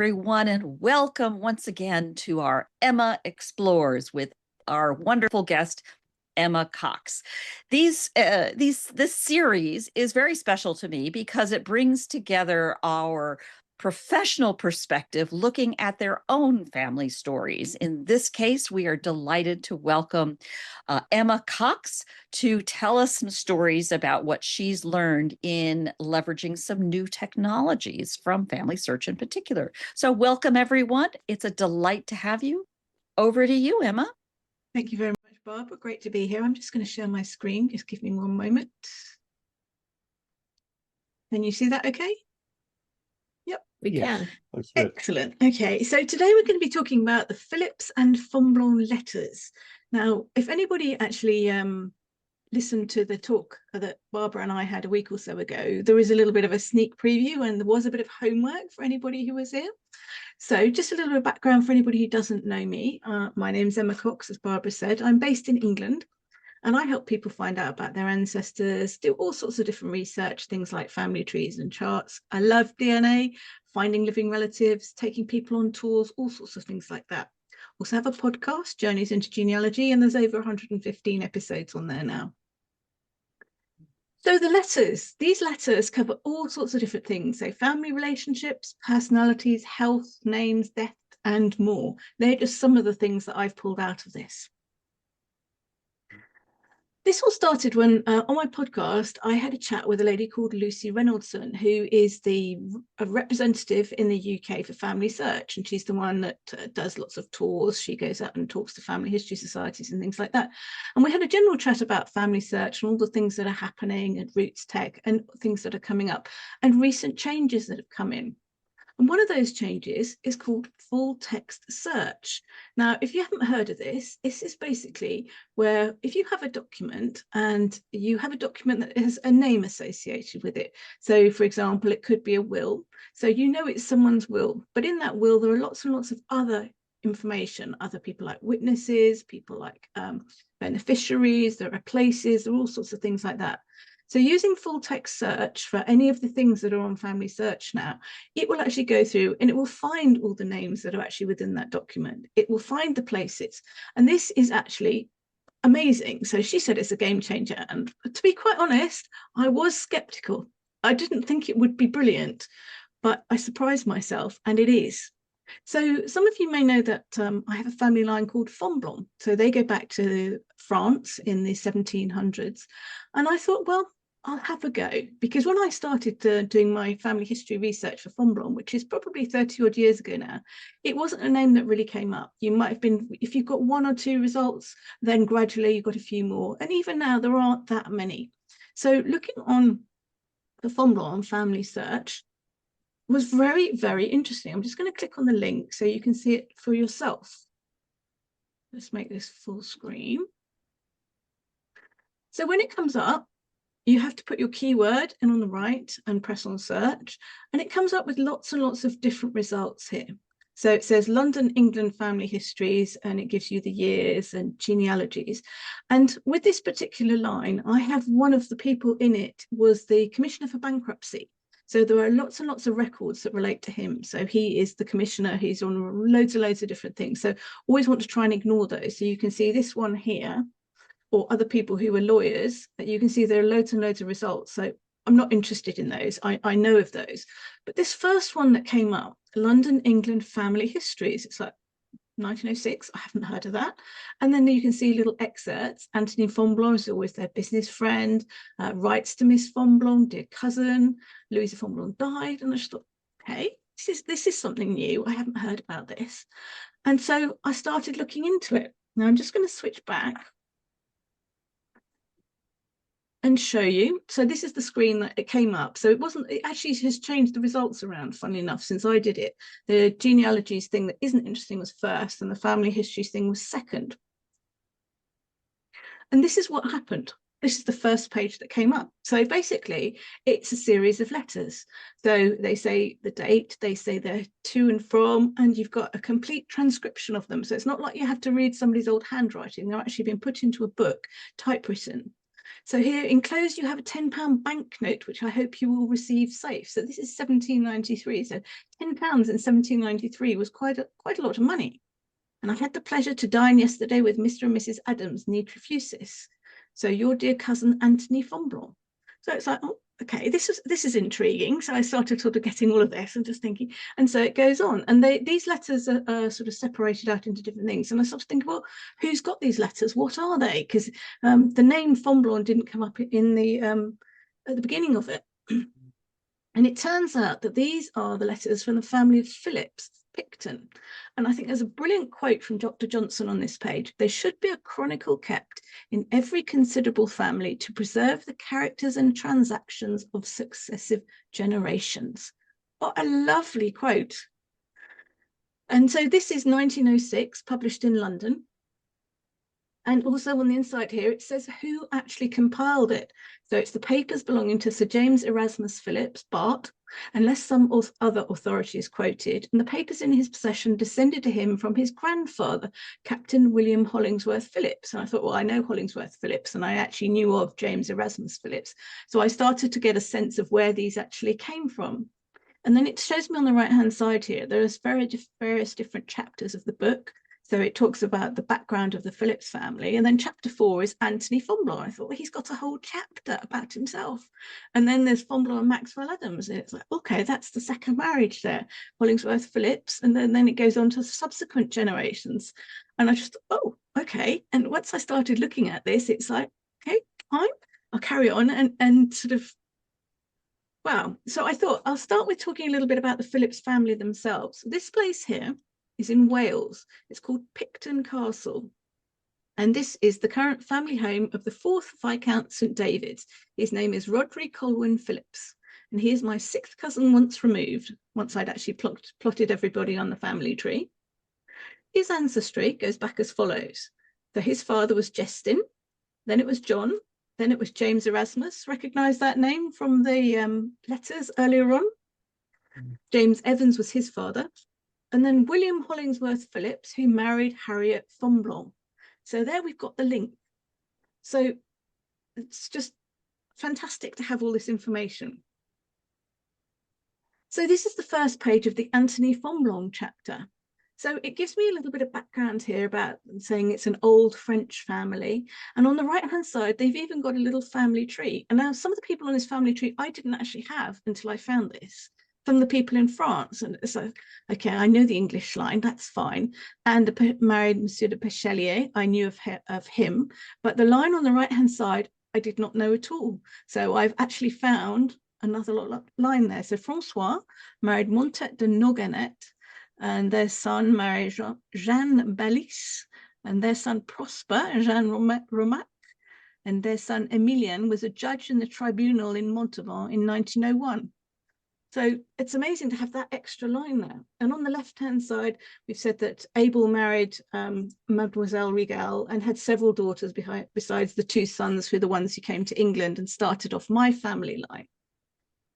everyone, and welcome once again to our Emma Explores with our wonderful guest, Emma Cox. This series is very special to me because it brings together our professional perspective looking at their own family stories. In this case, we are delighted to welcome Emma Cox to tell us some stories about what she's learned in leveraging some new technologies from Family Search in particular. So welcome, everyone. It's a delight to have you. Over to you, Emma. Thank you very much, Barbara. Great to be here. I'm just going to share my screen. Just give me one moment. Can you see that okay? Yep, we can. Excellent. Okay, so today we're going to be talking about the Phillips and Fonblanque letters. Now, if anybody actually listened to the talk that Barbara and I had a week or so ago, there is a little bit of a sneak preview and there was a bit of homework for anybody who was here. So just a little bit of background for anybody who doesn't know me. My name's Emma Cox, as Barbara said. I'm based in England and I help people find out about their ancestors, do all sorts of different research, things like family trees and charts. I love DNA, finding living relatives, taking people on tours, all sorts of things like that. Also have a podcast, Journeys into Genealogy, and there's over 115 episodes on there now. So the letters, these letters cover all sorts of different things. So family relationships, personalities, health, names, death, and more. They're just some of the things that I've pulled out of this. This all started when on my podcast, I had a chat with a lady called Lucy Reynoldson, who is a representative in the UK for Family Search. And she's the one that does lots of tours. She goes out and talks to family history societies and things like that. And we had a general chat about Family Search and all the things that are happening and Roots Tech and things that are coming up and recent changes that have come in. And one of those changes is called full text search. Now, if you haven't heard of this, this is basically where if you have a document and you have a document that has a name associated with it. So, for example, it could be a will. So you know it's someone's will, but in that will, there are lots and lots of other information, other people like witnesses, people like beneficiaries, there are places, there are all sorts of things like that. So using full text search for any of the things that are on Family Search now, it will actually go through and it will find all the names that are actually within that document. It will find the places. And this is actually amazing. So she said it's a game changer. And to be quite honest, I was skeptical. I didn't think it would be brilliant, but I surprised myself and it is. So some of you may know that I have a family line called Fonblanque. So they go back to France in the 1700s. And I thought, well, I'll have a go, because when I started doing my family history research for Fonblanque, which is probably 30 odd years ago now, it wasn't a name that really came up. You might have been, if you've got one or two results, then gradually you've got a few more. And even now there aren't that many. So looking on the Fonblanque family search was very, very interesting. I'm just going to click on the link so you can see it for yourself. Let's make this full screen. So when it comes up, you have to put your keyword in on the right and press on search, and it comes up with lots and lots of different results here. So it says London, England family histories, and it gives you the years and genealogies. And with this particular line, I have one of the people in it was the Commissioner for Bankruptcy. So there are lots and lots of records that relate to him. So he is the commissioner, he's on loads of different things. So always want to try and ignore those. So you can see this one here, or other people who were lawyers, that you can see there are loads and loads of results. So I'm not interested in those. I know of those. But this first one that came up, London, England family histories, it's like 1906, I haven't heard of that. And then you can see little excerpts. Anthony Fonblanque is always their business friend, writes to Miss Fonblanque, dear cousin, Louisa Fonblanque died. And I just thought, hey, this is something new. I haven't heard about this. And so I started looking into it. Now I'm just going to switch back and show you. So this is the screen that it came up. So it actually has changed the results around, funnily enough, since I did it. The genealogies thing that isn't interesting was first, and the family histories thing was second. And this is what happened. This is the first page that came up. So basically, it's a series of letters. So they say the date, they say they're to and from, and you've got a complete transcription of them. So it's not like you have to read somebody's old handwriting. They're actually being put into a book, typewritten. So here enclosed you have a £10 banknote, which I hope you will receive safe. So this is 1793. So £10 in 1793 was quite a lot of money. And I had the pleasure to dine yesterday with Mr. and Mrs. Adams, nee Trefusis. So your dear cousin Anthony Fonblanque. So it's like, oh, okay, this is intriguing. So I started sort of getting all of this and just thinking, and so it goes on. And these letters are sort of separated out into different things. And I started thinking, well, who's got these letters? What are they? Because the name Fonblanque didn't come up in the at the beginning of it. And it turns out that these are the letters from the family of Phillips, Picton. And I think there's a brilliant quote from Dr. Johnson on this page. There should be a chronicle kept in every considerable family to preserve the characters and transactions of successive generations. What a lovely quote. And so this is 1906, published in London. And also on the inside here, it says who actually compiled it. So it's the papers belonging to Sir James Erasmus Phillips, Bart, unless some other authority is quoted. And the papers in his possession descended to him from his grandfather, Captain William Hollingsworth Phillips. And I thought, well, I know Hollingsworth Phillips, and I actually knew of James Erasmus Phillips. So I started to get a sense of where these actually came from. And then it shows me on the right-hand side here, there's various different chapters of the book. So it talks about the background of the Phillips family. And then chapter 4 is Anthony Fonblanque. I thought, well, he's got a whole chapter about himself. And then there's Fonblanque and Maxwell Adams. And it's like, okay, that's the second marriage there, Hollingsworth Phillips. And then it goes on to subsequent generations. And I just, oh, okay. And once I started looking at this, it's like, okay, fine, I'll carry on and sort of, wow. So I thought I'll start with talking a little bit about the Phillips family themselves. This place here is in Wales. It's called Picton Castle. And this is the current family home of the 4th Viscount St. David's. His name is Roderick Colwyn Phillips. And he is my 6th cousin once removed, once I'd actually plotted everybody on the family tree. His ancestry goes back as follows. So his father was Justin, then it was John, then it was James Erasmus. Recognise that name from the letters earlier on. James Evans was his father. And then William Hollingsworth Phillips, who married Harriet Fonblanque. So there we've got the link. So it's just fantastic to have all this information. So this is the first page of the Anthony Fonblanque chapter. So it gives me a little bit of background here about saying it's an old French family. And on the right-hand side, they've even got a little family tree. And now some of the people on this family tree, I didn't actually have until I found this. From the people in France. And so, okay, I know the English line, that's fine. And married Monsieur de Pechelier, I knew of him, but the line on the right-hand side, I did not know at all. So I've actually found another line there. So Francois married Montet de Noganet, and their son married Jeanne Balis, and their son Prosper, Jeanne Romac, and their son Emilien was a judge in the tribunal in Montauban in 1901. So it's amazing to have that extra line there. And on the left-hand side, we've said that Abel married Mademoiselle Rigal and had several daughters besides the 2 sons who are the ones who came to England and started off my family line.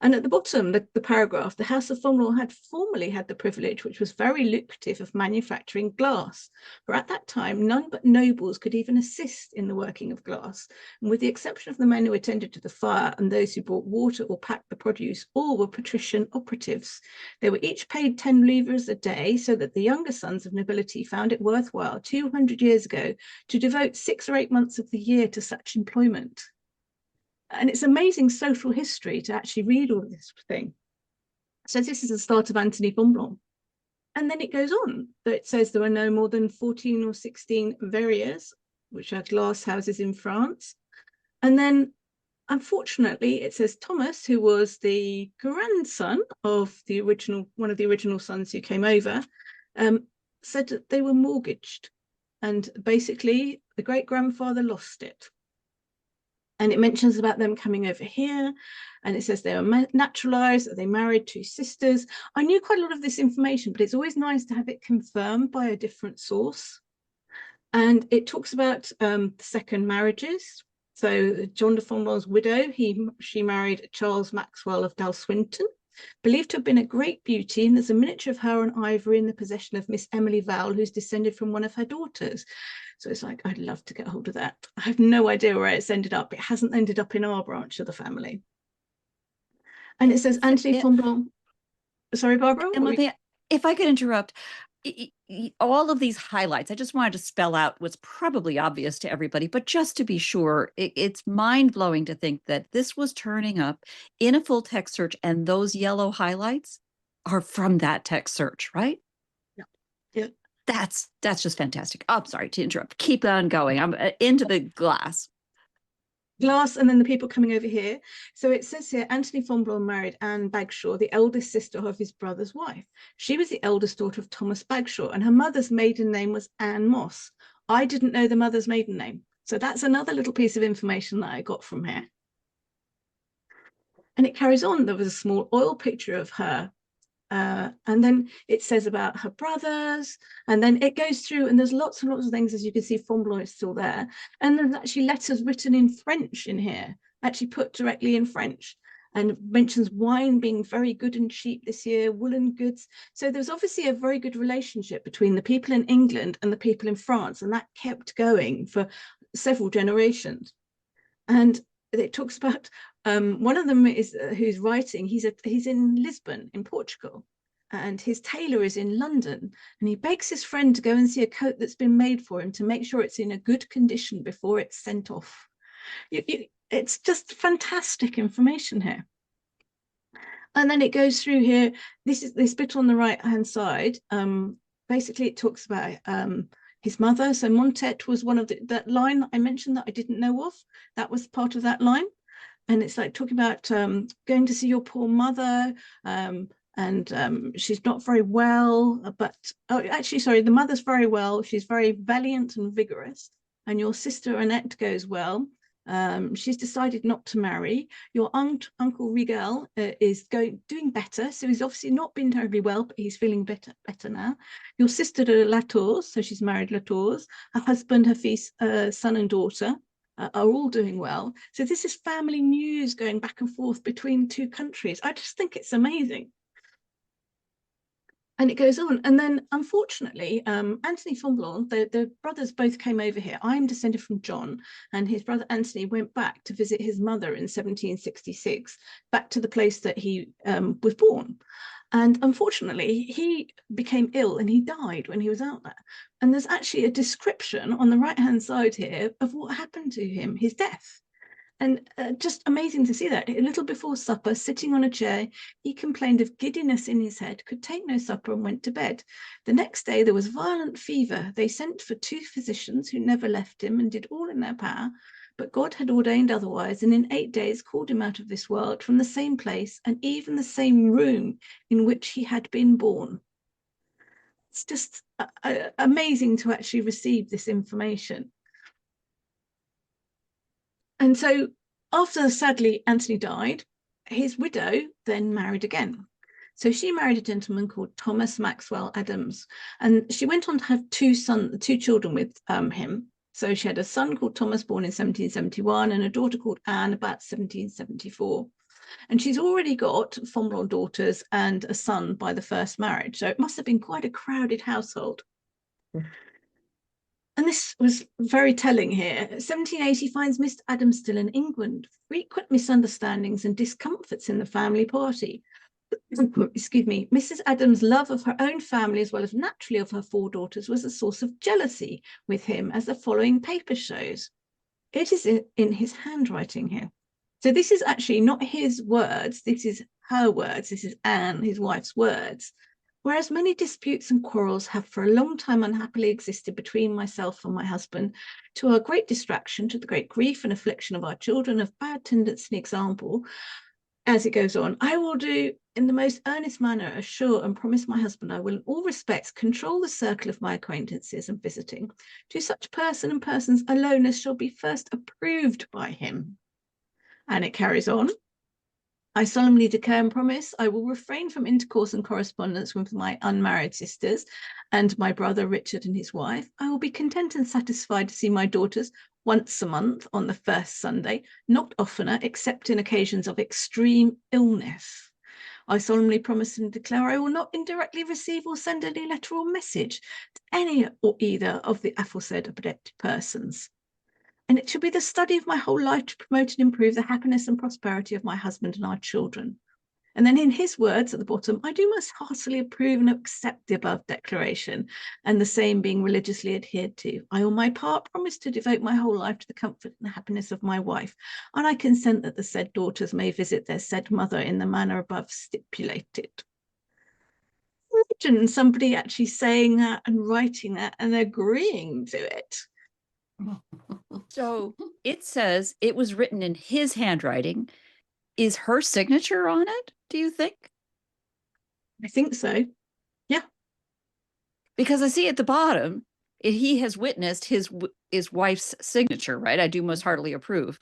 And at the bottom, the paragraph, the House of Fonblanque had formerly had the privilege, which was very lucrative, of manufacturing glass. For at that time, none but nobles could even assist in the working of glass. And with the exception of the men who attended to the fire and those who brought water or packed the produce, all were patrician operatives. They were each paid 10 livres a day, so that the younger sons of nobility found it worthwhile 200 years ago to devote 6 or 8 months of the year to such employment. And it's amazing social history to actually read all this thing. So this is the start of Anthony Fonblanque. And then it goes on. It says there are no more than 14 or 16 verrières, which are glass houses in France. And then, unfortunately, it says Thomas, who was the grandson of one of the original sons who came over, said that they were mortgaged. And basically, the great-grandfather lost it. And it mentions about them coming over here, and it says they were naturalized, that they married 2 sisters. I knew quite a lot of this information, but it's always nice to have it confirmed by a different source. And it talks about the second marriages. So John de Fonblanque's widow, she married Charles Maxwell of Dalswinton. believed to have been a great beauty, and there's a miniature of her on ivory in the possession of Miss Emily Vowell, who's descended from one of her daughters. So it's like, I'd love to get hold of that. I have no idea where it's ended up. It hasn't ended up in our branch of the family. And it says Anthony Fonblanque. Sorry, Barbara? Emma, if I could interrupt, all of these highlights, I just wanted to spell out what's probably obvious to everybody, but just to be sure, it's mind-blowing to think that this was turning up in a full text search, and those yellow highlights are from that text search, right? Yeah. Yeah. That's just fantastic. Oh, I'm sorry to interrupt. Keep on going. I'm into the glass. And then the people coming over here. So it says here, Anthony Fonblanque married Anne Bagshaw, the eldest sister of his brother's wife. She was the eldest daughter of Thomas Bagshaw, and her mother's maiden name was Anne Moss. I didn't know the mother's maiden name. So that's another little piece of information that I got from here. And it carries on. There was a small oil picture of her. And then it says about her brothers, and then it goes through, and there's lots and lots of things. As you can see, Fonblanque is still there, and there's actually letters written in French in here, actually put directly in French, and mentions wine being very good and cheap this year, woolen goods. So there's obviously a very good relationship between the people in England and the people in France, and that kept going for several generations. And it talks about one of them is who's writing. He's in Lisbon in Portugal, and his tailor is in London, and he begs his friend to go and see a coat that's been made for him to make sure it's in a good condition before it's sent off. It's just fantastic information here. And then it goes through here. This bit on the right hand side. Basically, it talks about his mother. So Montet was one of that line that I mentioned that I didn't know of. That was part of that line. And it's like talking about going to see your poor mother, and she's not very well, but actually, sorry, the mother's very well. She's very valiant and vigorous. And your sister Annette goes well. She's decided not to marry. Your uncle Rigel is doing better, so he's obviously not been terribly well, but he's feeling better now. Your sister Latours, so she's married Latours. Her husband, her fils, son and daughter are all doing well. So this is family news going back and forth between two countries. I just think it's amazing. And it goes on. And then, unfortunately, Anthony Fonblanque, the brothers both came over here. I'm descended from John, and his brother Anthony went back to visit his mother in 1766, back to the place that he was born. And unfortunately, he became ill and he died when he was out there. And there's actually a description on the right-hand side here of what happened to him, his death. And just amazing to see that. A little before supper, sitting on a chair, he complained of giddiness in his head, could take no supper, and went to bed. The next day there was violent fever. They sent for 2 physicians who never left him and did all in their power, but God had ordained otherwise, and in 8 days called him out of this world from the same place and even the same room in which he had been born. It's just amazing to actually receive this information. And so after, sadly, Anthony died, his widow then married again. So she married a gentleman called Thomas Maxwell Adams, and she went on to have 2 children with him. So she had a son called Thomas, born in 1771, and a daughter called Anne, about 1774. And she's already got Fonblanque daughters and a son by the first marriage. So it must have been quite a crowded household. And this was very telling here. 1780 finds Mr. Adams still in England, frequent misunderstandings and discomforts in the family party. Excuse me. Mrs. Adams' love of her own family, as well as naturally of her 4 daughters, was a source of jealousy with him, as the following paper shows. It is in his handwriting here. So this is actually not his words, this is her words, this is Anne, his wife's words. Whereas many disputes and quarrels have for a long time unhappily existed between myself and my husband, to our great distraction, to the great grief and affliction of our children, of bad tendency and example, as it goes on, I will do in the most earnest manner assure and promise my husband I will in all respects control the circle of my acquaintances and visiting to such person and persons alone as shall be first approved by him. And it carries on. I solemnly declare and promise I will refrain from intercourse and correspondence with my unmarried sisters and my brother Richard and his wife. I will be content and satisfied to see my daughters once a month on the first Sunday, not oftener, except in occasions of extreme illness. I solemnly promise and declare I will not indirectly receive or send any letter or message to any or either of the aforesaid protected persons. And it shall be the study of my whole life to promote and improve the happiness and prosperity of my husband and our children. And then in his words at the bottom, I do most heartily approve and accept the above declaration, and the same being religiously adhered to. I, on my part, promise to devote my whole life to the comfort and happiness of my wife, and I consent that the said daughters may visit their said mother in the manner above stipulated. Imagine somebody actually saying that and writing that and agreeing to it. So it says it was written in his handwriting. Is her signature on it, do you think? I think so. Yeah. Because I see at the bottom, he has witnessed his wife's signature, right? I do most heartily approve.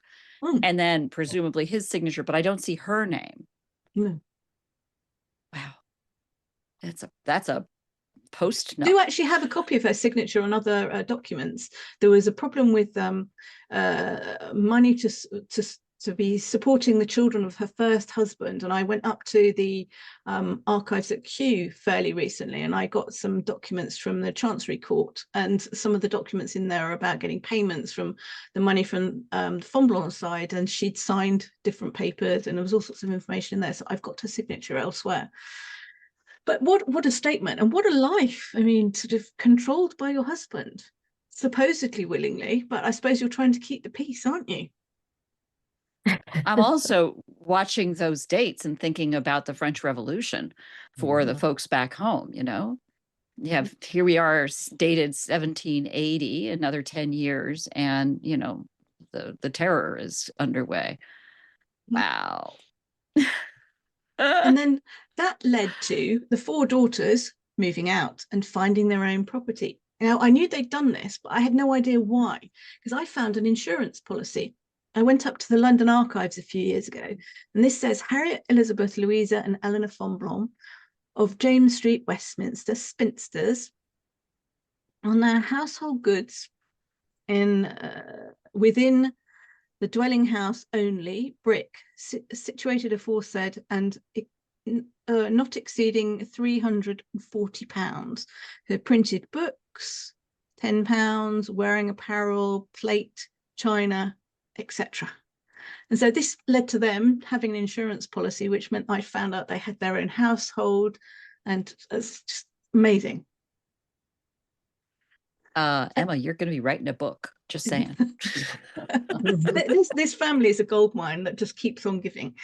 And then presumably his signature, but I don't see her name. No. Wow. That's a post note. Do actually have a copy of her signature on other documents. There was a problem with money to be supporting the children of her first husband, and I went up to the archives at Kew fairly recently, and I got some documents from the Chancery Court, and some of the documents in there are about getting payments from the money from the Fonblanque side, and she'd signed different papers, and there was all sorts of information in there, so I've got her signature elsewhere. But what a statement, and what a life. I mean, sort of controlled by your husband, supposedly willingly, but I suppose you're trying to keep the peace, aren't you? I'm also watching those dates and thinking about the French Revolution for the folks back home, you know? You have, here we are, dated 1780, another 10 years, and, you know, the terror is underway. Wow. And then that led to the four daughters moving out and finding their own property. Now, I knew they'd done this, but I had no idea why, because I found an insurance policy. I went up to the London Archives a few years ago, and this says Harriet, Elizabeth, Louisa, and Eleanor Fonblanque of James Street, Westminster, spinsters, on their household goods in within the dwelling house only, brick, situated aforesaid, and not exceeding £340. Her printed books, £10, wearing apparel, plate, china, etc. And so this led to them having an insurance policy, which meant I found out they had their own household, and it's just amazing. Emma, you're going to be writing a book, just saying. This family is a gold mine that just keeps on giving.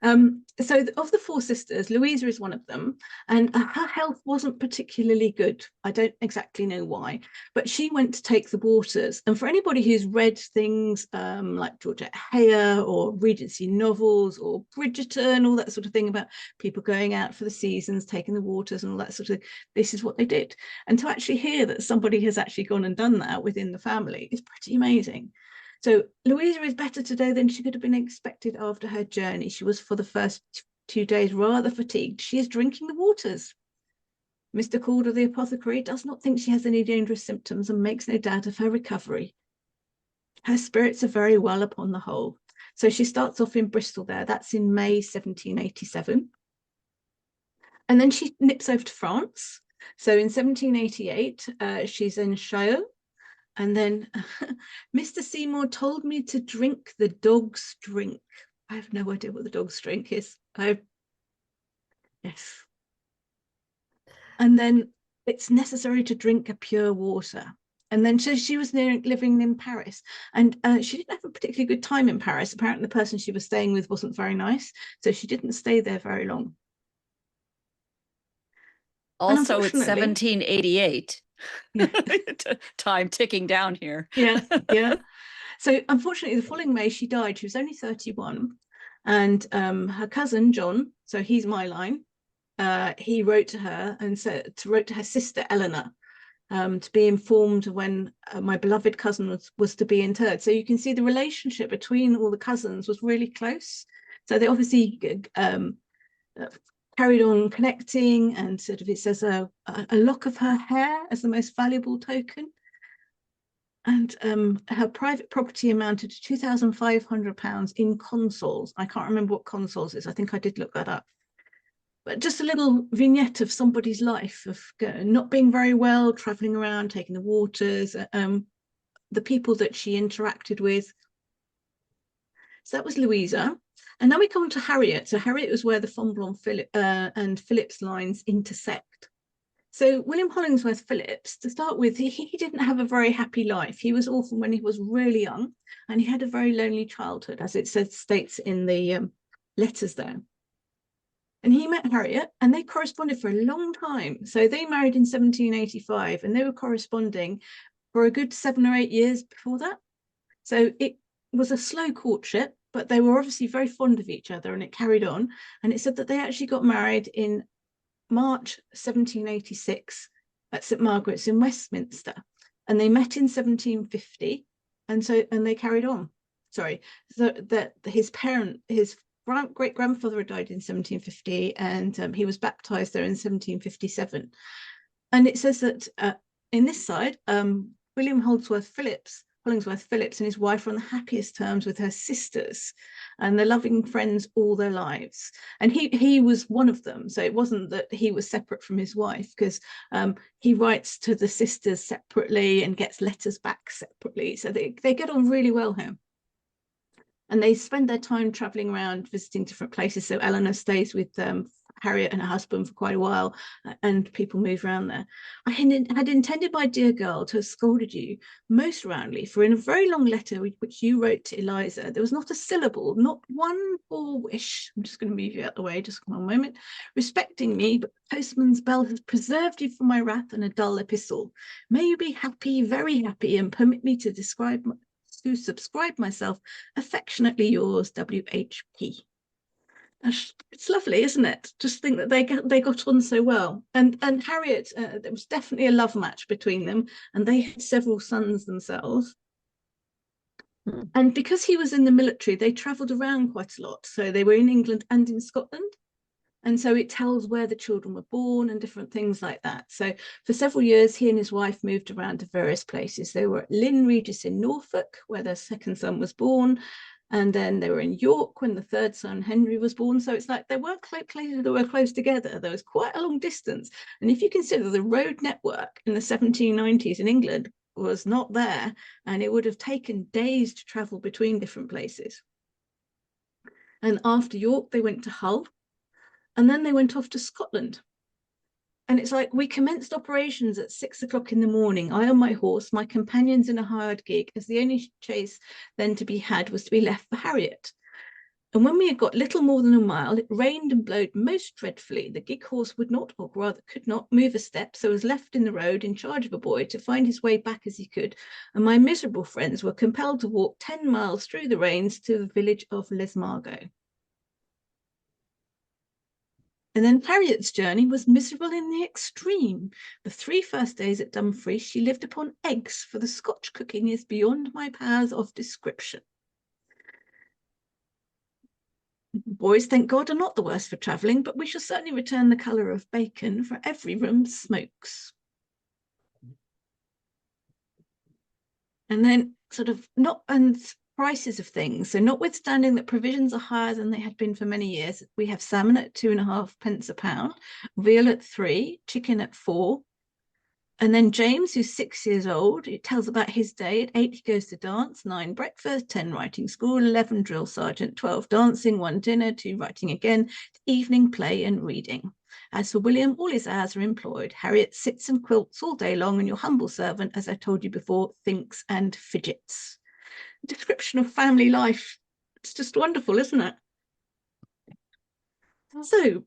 So of the four sisters, Louisa is one of them, and her health wasn't particularly good. I don't exactly know why, but she went to take the waters. And for anybody who's read things like Georgette Heyer or Regency novels or Bridgerton, all that sort of thing about people going out for the seasons, taking the waters and all that sort of thing, this is what they did. And to actually hear that somebody has actually gone and done that within the family is pretty amazing. So Louisa is better today than she could have been expected after her journey. She was for the first 2 days rather fatigued. She is drinking the waters. Mr. Calder, the apothecary, does not think she has any dangerous symptoms and makes no doubt of her recovery. Her spirits are very well upon the whole. So she starts off in Bristol there. That's in May 1787. And then she nips over to France. So in 1788, she's in Chaillot. And then Mr. Seymour told me to drink the dog's drink. I have no idea what the dog's drink is. Yes. And then it's necessary to drink a pure water. And then she was living in Paris, and she didn't have a particularly good time in Paris. Apparently the person she was staying with wasn't very nice, so she didn't stay there very long. Also, it's 1788. Yeah. Time ticking down here. Yeah, yeah. So unfortunately, the following May, she died. She was only 31. And her cousin, John, so he's my line, he wrote to her and wrote to her sister, Eleanor, to be informed when my beloved cousin was to be interred. So you can see the relationship between all the cousins was really close. So they obviously carried on connecting, and sort of it says a lock of her hair as the most valuable token. And her private property amounted to £2,500 in consols. I can't remember what consols is. I think I did look that up. But just a little vignette of somebody's life of not being very well, traveling around, taking the waters, the people that she interacted with. So that was Louisa. And now we come on to Harriet. So Harriet was where the Fonblanque and Phillips lines intersect. So William Hollingsworth Phillips, to start with, he didn't have a very happy life. He was orphaned when he was really young, and he had a very lonely childhood, as it states in the letters there. And he met Harriet, and they corresponded for a long time. So they married in 1785, and they were corresponding for a good 7 or 8 years before that. So it was a slow courtship, but they were obviously very fond of each other, and it carried on. And it said that they actually got married in March 1786 at St Margaret's in Westminster, and they met in 1750, and they carried on. Sorry, so that his great grandfather had died in 1750, and he was baptized there in 1757. And it says that in this side, William Holdsworth Phillips and his wife were on the happiest terms with her sisters, and they're loving friends all their lives. And he was one of them. So it wasn't that he was separate from his wife, because he writes to the sisters separately and gets letters back separately. So they get on really well here. And they spend their time traveling around, visiting different places. So Eleanor stays with Harriet and her husband for quite a while, and people move around there. I had intended, my dear girl, to have scolded you most roundly, for in a very long letter which you wrote to Eliza, there was not a syllable, not one poor wish. I'm just going to move you out the way, just one moment. Respecting me, but the postman's bell has preserved you from my wrath and a dull epistle. May you be happy, very happy, and permit me to subscribe myself affectionately yours, W.H.P. It's lovely, isn't it? Just think that they got on so well. And Harriet, there was definitely a love match between them, and they had several sons themselves. And because he was in the military, they travelled around quite a lot. So they were in England and in Scotland. And so it tells where the children were born and different things like that. So for several years, he and his wife moved around to various places. They were at Lynn Regis in Norfolk, where their second son was born. And then they were in York when the third son, Henry, was born. So it's like they weren't close together. There was quite a long distance. And if you consider the road network in the 1790s in England was not there, and it would have taken days to travel between different places. And after York, they went to Hull, and then they went off to Scotland. And it's like, we commenced operations at 6 o'clock in the morning. I on my horse, my companions in a hired gig, as the only chase then to be had was to be left for Harriet. And when we had got little more than a mile, it rained and blowed most dreadfully. The gig horse would not, or rather could not, move a step, so was left in the road in charge of a boy to find his way back as he could. And my miserable friends were compelled to walk 10 miles through the rains to the village of Lesmargot. And then Harriet's journey was miserable in the extreme. The 3 first days at Dumfries, she lived upon eggs, for the Scotch cooking is beyond my powers of description. Boys, thank God, are not the worst for travelling, but we shall certainly return the colour of bacon, for every room smokes. And then prices of things. So notwithstanding that provisions are higher than they had been for many years, we have salmon at 2.5 a pound, veal at 3, chicken at 4. And then James, who's 6 years old, it tells about his day. At 8, he goes to dance, 9 breakfast, 10 writing school, 11 drill sergeant, 12 dancing, 1 dinner, 2 writing again, evening play and reading. As for William, all his hours are employed. Harriet sits and quilts all day long, and your humble servant, as I told you before, thinks and fidgets. Description of family life. It's just wonderful, isn't it? So,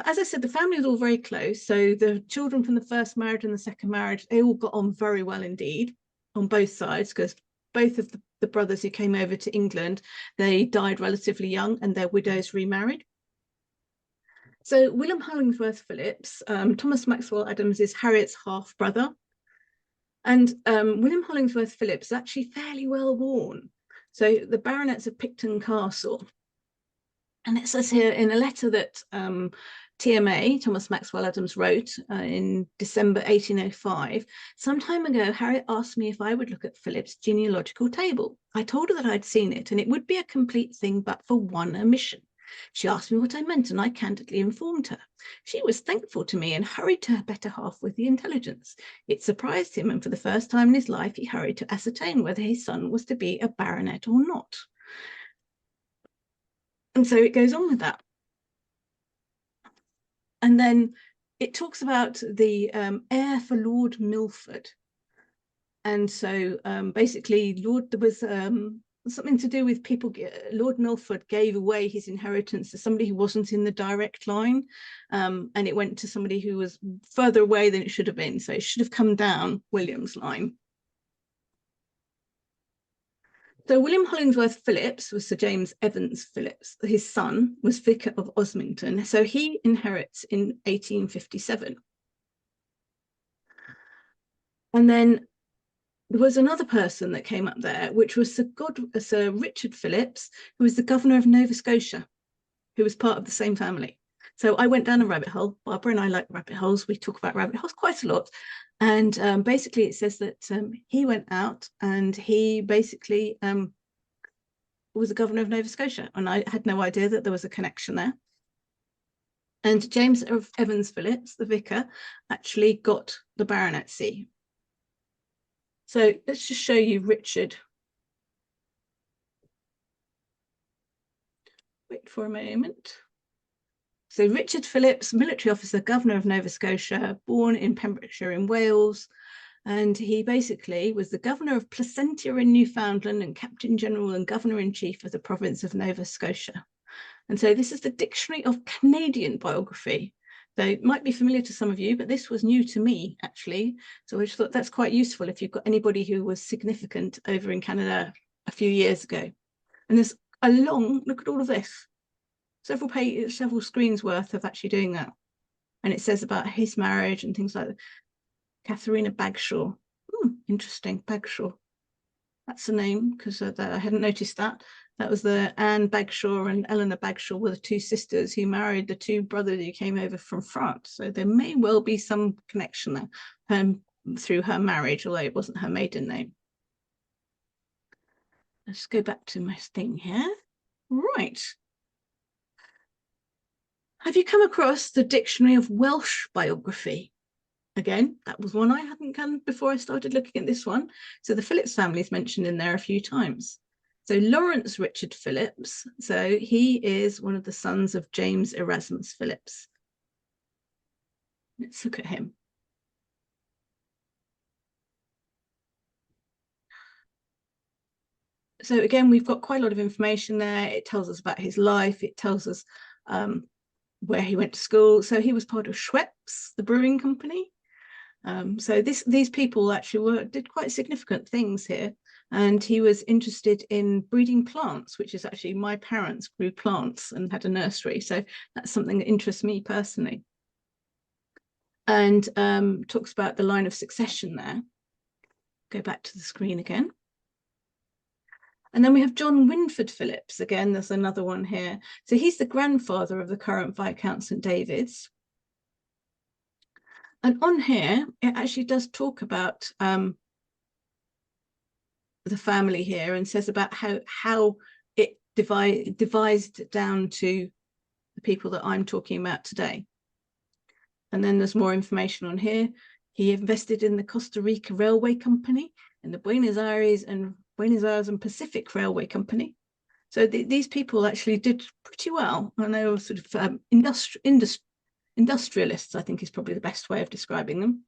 as I said, the family was all very close. So the children from the first marriage and the second marriage, they all got on very well indeed on both sides, because both of the brothers who came over to England, they died relatively young, and their widows remarried. So William Hollingsworth Phillips, Thomas Maxwell Adams is Harriet's half brother. And William Hollingsworth Phillips is actually fairly well born. So the baronets of Picton Castle. And it says here in a letter that TMA, Thomas Maxwell Adams, wrote in December 1805, some time ago, Harriet asked me if I would look at Philip's genealogical table. I told her that I'd seen it, and it would be a complete thing, but for one omission. She asked me what I meant, and I candidly informed her. She was thankful to me and hurried to her better half with the intelligence. It surprised him, and for the first time in his life, he hurried to ascertain whether his son was to be a baronet or not. And so it goes on with that. And then it talks about the heir for Lord Milford. And so basically, there was something to do with people. Lord Milford gave away his inheritance to somebody who wasn't in the direct line, and it went to somebody who was further away than it should have been. So it should have come down William's line. So William Hollingsworth Phillips was Sir James Evans Phillips. His son was Vicar of Osmington. So he inherits in 1857. And then there was another person that came up there, which was Sir Richard Phillips, who was the governor of Nova Scotia, who was part of the same family. So I went down a rabbit hole. Barbara and I like rabbit holes. We talk about rabbit holes quite a lot. And basically it says that he went out and he basically was the governor of Nova Scotia. And I had no idea that there was a connection there. And James Evans Phillips, the vicar, actually got the baronetcy. So let's just show you Richard. Wait for a moment. So Richard Phillips, military officer, governor of Nova Scotia, born in Pembrokeshire in Wales. And he basically was the governor of Placentia in Newfoundland and captain general and governor-in-chief of the province of Nova Scotia. And so this is the Dictionary of Canadian Biography. So it might be familiar to some of you, but this was new to me, actually. So I just thought that's quite useful if you've got anybody who was significant over in Canada a few years ago. And there's a long, look at all of this, several pages, several screens worth of actually doing that. And it says about his marriage and things like that. Katharina Bagshaw. Interesting, Bagshaw. That's the name, because I hadn't noticed that. That was the Anne Bagshaw and Eleanor Bagshaw were the two sisters who married the two brothers who came over from France. So there may well be some connection there through her marriage, although it wasn't her maiden name. Let's go back to my thing here. Right. Have you come across the Dictionary of Welsh Biography? Again, that was one I hadn't done before I started looking at this one. So the Phillips family is mentioned in there a few times. So Lawrence Richard Phillips, so he is one of the sons of James Erasmus Phillips. Let's look at him. So again, we've got quite a lot of information there. It tells us about his life. It tells us where he went to school. So he was part of Schweppes, the brewing company. So these people actually did quite significant things here. And he was interested in breeding plants, which is actually my parents grew plants and had a nursery. So that's something that interests me personally. And talks about the line of succession there. Go back to the screen again. And then we have John Winford Phillips. Again, there's another one here. So he's the grandfather of the current Viscount St. David's. And on here, it actually does talk about the family here and says about how it devised down to the people that I'm talking about today. And then there's more information on here. He invested in the Costa Rica Railway Company and the Buenos Aires and Pacific Railway Company. So these people actually did pretty well. And they were sort of industrialists, I think is probably the best way of describing them.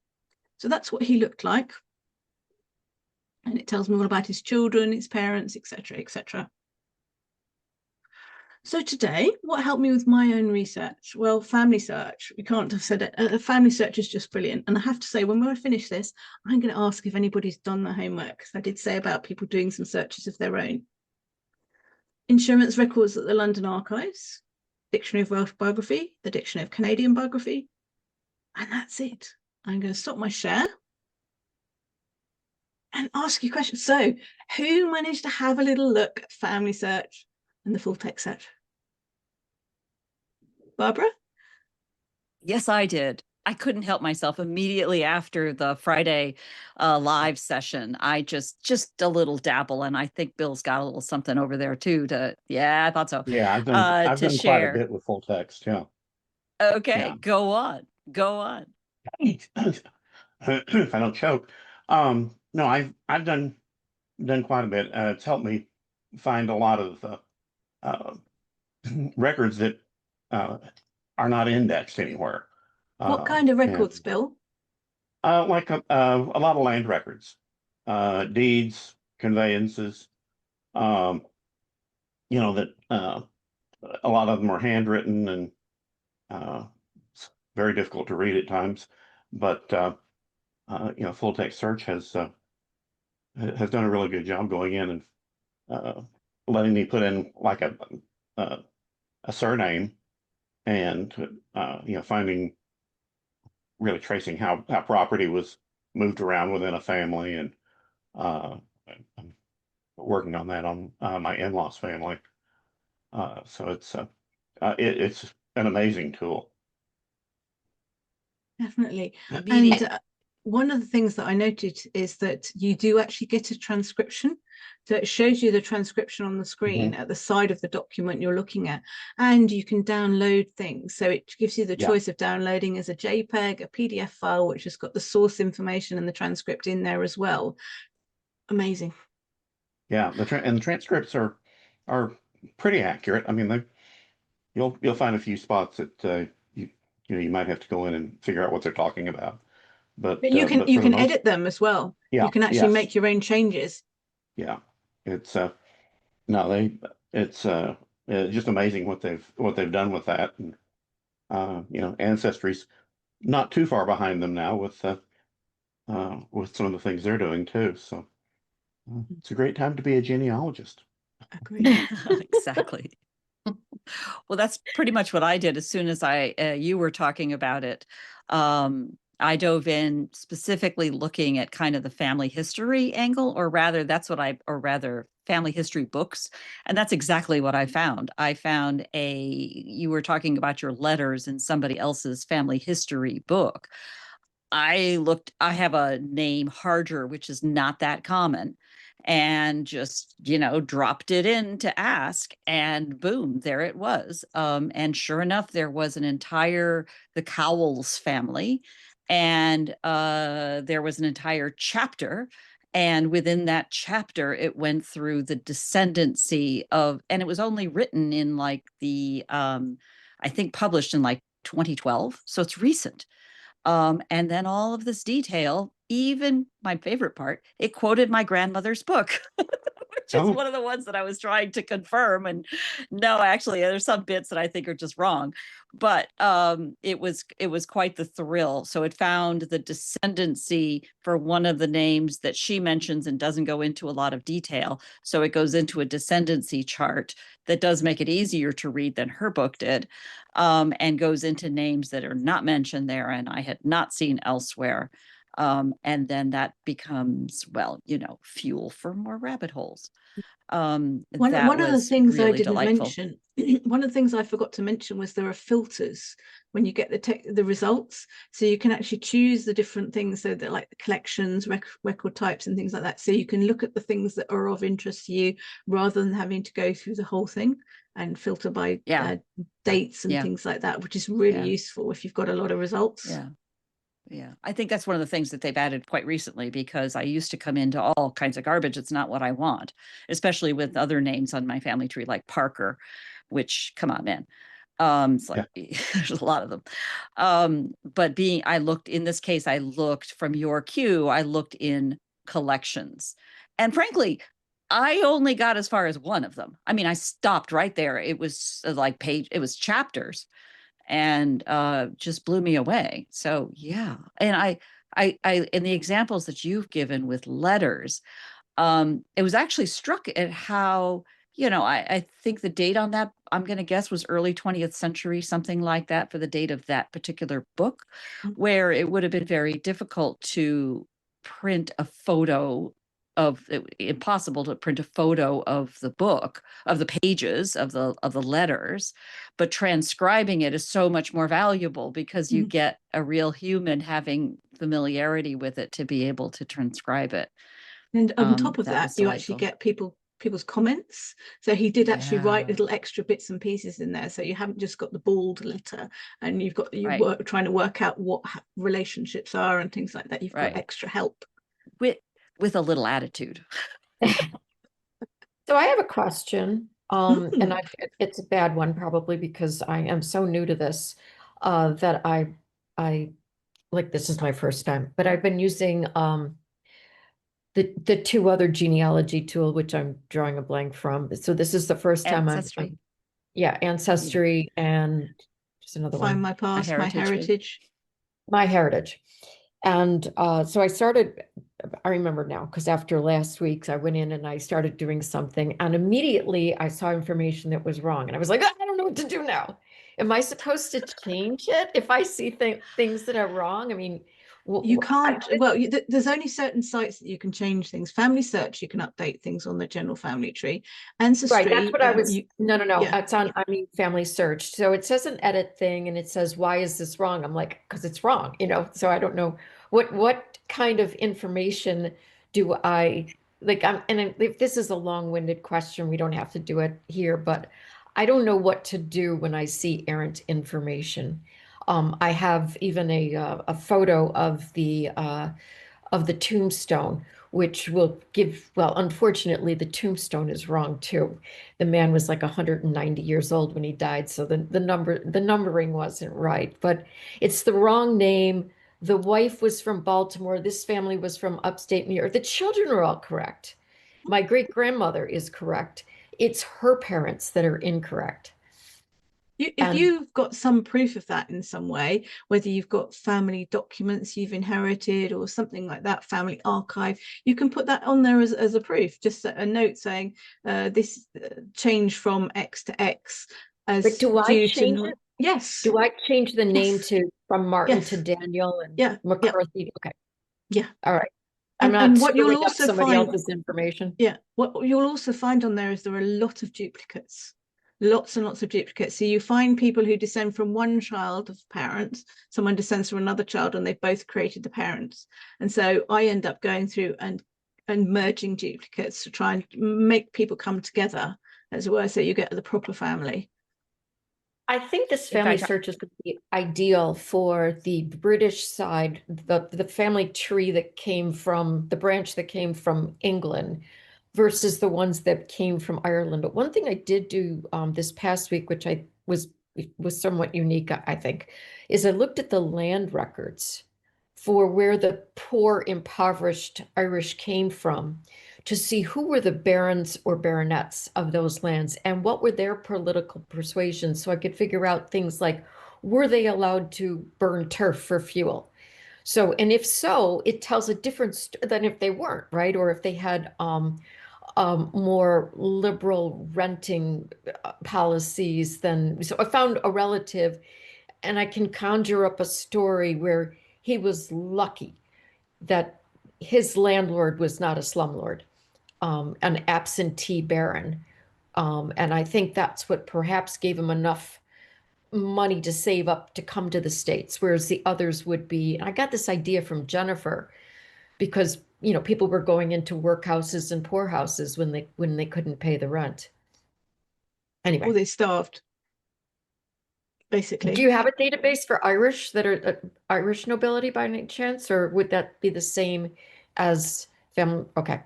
So that's what he looked like. And it tells me all about his children, his parents, etc., etc. So today, what helped me with my own research? Well, family search. We can't have said it. Family search is just brilliant. And I have to say, when we finish this, I'm going to ask if anybody's done their homework. I did say about people doing some searches of their own. Insurance records at the London Archives, Dictionary of Welsh Biography, the Dictionary of Canadian Biography, and that's it. I'm going to stop my share and ask you questions. So, who managed to have a little look at family search and the full text search? Barbara? Yes, I did. I couldn't help myself immediately after the Friday live session. I just a little dabble, and I think Bill's got a little something over there too. Yeah, I thought so. Yeah, I've To done quite a share. bit with full text. Yeah, Okay, yeah. go on, go on. If I don't choke. No, I've done quite a bit. It's helped me find a lot of uh, records that uh, are not indexed anywhere. What kind of And records, Bill? like a lot of land records, deeds, conveyances. Um, that a lot of them are handwritten and it's very difficult to read at times. But full text search has done a really good job going in and uh, letting me put in like uh, a surname and finding really tracing how property was moved around within a family and I'm working on that on my in-laws family. So it's an amazing tool. Definitely. Immediate. And one of the things that I noted is that you do actually get a transcription. So it shows you the transcription on the screen at the side of the document you're looking at, and you can download things. So it gives you the Yeah. choice of downloading as a JPEG, a PDF file, which has got the source information and the transcript in there as well. Amazing. Yeah, and the transcripts are pretty accurate. I mean, you'll find a few spots that you might have to go in and figure out what they're talking about. But But you but for the can most, edit them as well. yeah, You can actually yes, make your own changes. yeah, it's no, it's just amazing what they've done with that, and Ancestry's not too far behind them now with some of the things they're doing too. So it's a great time to be a genealogist. Agreed. Exactly. Well, that's pretty much what I did as soon as you were talking about it. I dove in specifically looking at kind of the family history angle, or rather, family history books. And that's exactly what I found. You were talking about your letters in somebody else's family history book. I have a name Harger, which is not that common, and just, dropped it in to ask, and boom, there it was. And sure enough, there was the Cowles family, and there was an entire chapter. And within that chapter, it went through the descendancy and it was only written in I think published in like 2012. So it's recent. And then all of this detail, even my favorite part, it quoted my grandmother's book, which is Oh, one of the ones that I was trying to confirm. And no, actually, there's some bits that I think are just wrong. But it was quite the thrill. So it found the descendancy for one of the names that she mentions and doesn't go into a lot of detail. So it goes into a descendancy chart that does make it easier to read than her book did, and goes into names that are not mentioned there and I had not seen elsewhere. And then that becomes, well, fuel for more rabbit holes. That One of the was things I really didn't delightful. mention, one of the things I forgot to mention was there are filters when you get the results. So you can actually choose the different things, so that like the collections, record types and things like that. So you can look at the things that are of interest to you rather than having to go through the whole thing and filter by Yeah, dates and yeah, things like that, which is really yeah, useful if you've got a lot of results. yeah. Yeah, I think that's one of the things that they've added quite recently, because I used to come into all kinds of garbage. It's not what I want, especially with other names on my family tree like Parker, which, come on, man. It's like yeah. there's a lot of them. But in this case, I looked from your queue, I looked in collections. And frankly, I only got as far as one of them. I mean, I stopped right there. It was it was chapters, and just blew me away. So yeah, and in the examples that you've given with letters, it was actually struck at how, I think the date on that, I'm going to guess, was early 20th century, something like that, for the date of that particular book, where it would have been very difficult to print a photo impossible to print a photo of the book, of the pages, of the letters, but transcribing it is so much more valuable because you get a real human having familiarity with it to be able to transcribe it. And on top of That that, was you actually delightful. get people's comments. So he did actually write Yeah. little extra bits and pieces in there. So you haven't just got the bald letter and you've got Right. trying to work out what relationships are and things like that. You've Right. got extra help. With a little attitude. So I have a question, and it's a bad one probably because I am so new to this, that I like this is my first time, but I've been using the two other genealogy tool, which I'm drawing a blank from. So this is the first time Ancestry. yeah, Ancestry and just another Find one, My Past, My Heritage. My Heritage. And so I remember now, because after last week's, I went in and I started doing something, and immediately I saw information that was wrong. And I was like, I don't know what to do now. Am I supposed to change it if I see things that are wrong? I mean, You can't, there's only certain sites that you can change things. Family Search, you can update things on the general family tree. Ancestry, right, that's what I was, no, yeah. it's on, I mean, Family Search. So it says an edit thing and it says, why is this wrong? I'm like, because it's wrong, so I don't know what kind of information do I, like, and if this is a long-winded question, we don't have to do it here, but I don't know what to do when I see errant information. I have even a photo of the tombstone, which will give, well, unfortunately, the tombstone is wrong too. The man was like 190 years old when he died, so the numbering wasn't right, but it's the wrong name. The wife was from Baltimore. This family was from upstate New York. The children are all correct. My great-grandmother is correct. It's her parents that are incorrect. If you've got some proof of that in some way, whether you've got family documents you've inherited or something like that, family archive, you can put that on there as a proof, just a note saying this change from X to X as but do I change it? Yes. Do I change the name Yes. to from Martin Yes. to Daniel and Yeah. McCarthy? Yeah. Okay. Yeah. All right. I'm not and what you'll screwing up also somebody find, else's information. Yeah. What you'll also find on there is there are a lot of duplicates. Lots and lots of duplicates. So you find people who descend from one child of parents, someone descends from another child, and they've both created the parents. And so I end up going through and merging duplicates to try and make people come together, as it were, so you get the proper family. I think this family search is going to be ideal for the British side, the family tree that came from the branch that came from England versus the ones that came from Ireland. But one thing I did do this past week, which was somewhat unique, I think, is I looked at the land records for where the poor, impoverished Irish came from to see who were the barons or baronets of those lands and what were their political persuasions, so I could figure out things like, were they allowed to burn turf for fuel? So, and if so, it tells a difference than if they weren't, right? Or if they had more liberal renting policies than. So I found a relative, and I can conjure up a story where he was lucky that his landlord was not a slumlord, an absentee baron. And I think that's what perhaps gave him enough money to save up to come to the States, whereas the others would be. I got this idea from Jennifer because, people were going into workhouses and poorhouses when they couldn't pay the rent. Anyway. Or they starved, basically. Do you have a database for Irish that are Irish nobility by any chance, or would that be the same as family? Okay.